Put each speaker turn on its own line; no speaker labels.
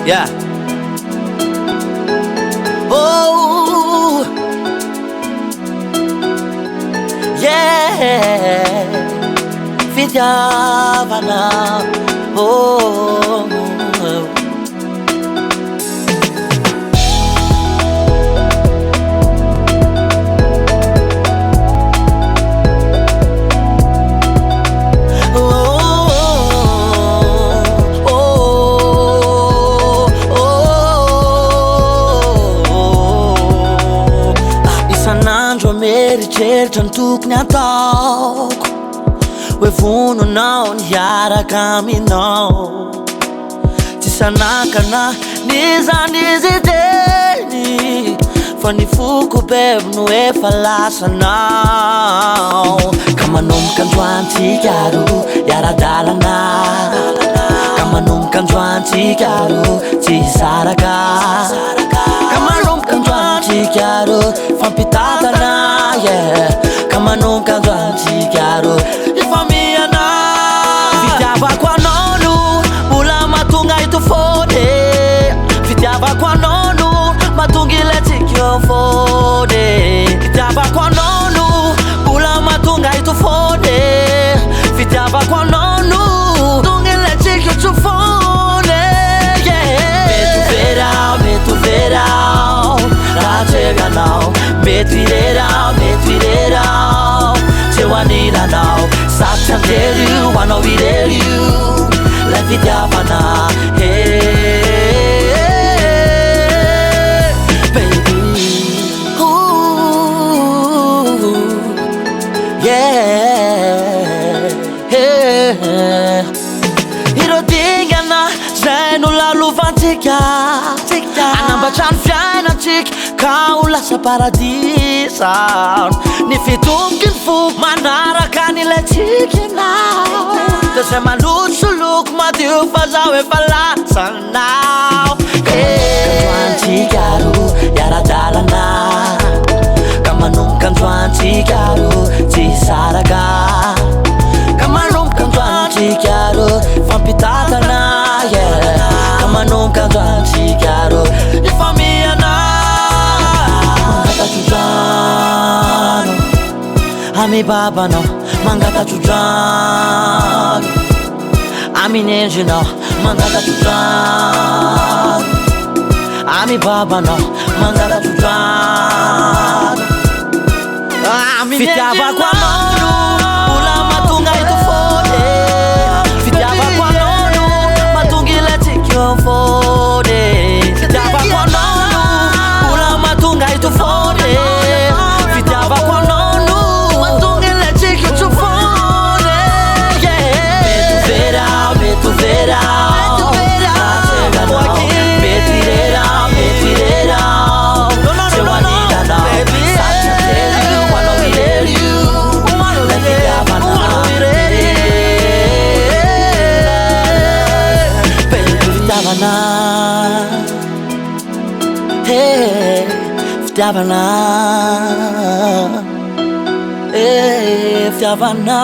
Yeah. Oh, yeah. Fitiavana. Oh. Meritreritra ny tokony ataoko hoe vononao niaraka aminao tsy sanakana nizany izy teny fa ny foko bebo no efa lasanao ka manomboka androantsika ro iara-dalana ka manomboka androantsika ro tsy hisaraka ka manomboka androantsika ro fampitadana ka manomboka androantsika ro ifamiana fitiavako anao no mbola mahatonga ito fody fitiavako anao no mahatonga ilantsika eo fody fitiavako anao no mbola mahatonga ito fody fitiavako anao no mahatonga ilantsika eo fody mety overao raha tseganao mety irerao teo anilanao sarotsy antery io anao irery io lay fitiavana baby. Ooh, yeah. Ireo dingana zay no lalovantsika anambatra ny fiainatsika ka ho lasa paradisa ny fitomboky ny foko manaraka n'ilay tsika ianao da zay malosoloko madio fa zaho efa lasanao androantsika ro iara-dalana ka manomboka androantsika ro tsy hisaraka ka manomboka androantsika ro fampitadana ka manomboka androantsika ro ifamiana mangatatrodrano ami babanao mangatatrodrano ami nendrinao mangatatrodrano ami babanao mangatatrodrano fitiavako anao no mbola mahatonga ito fody fitiavako anao no mahatonga ilantsika eo fody fitiavako anao no mbola mahatonga ito fody fitiavako anao no mahatonga ilantsika eo fody mety overao mety irerao teo anilanao sarotsy antery io anao irery io lay fitiavana fitiavana fitiavana fitiavana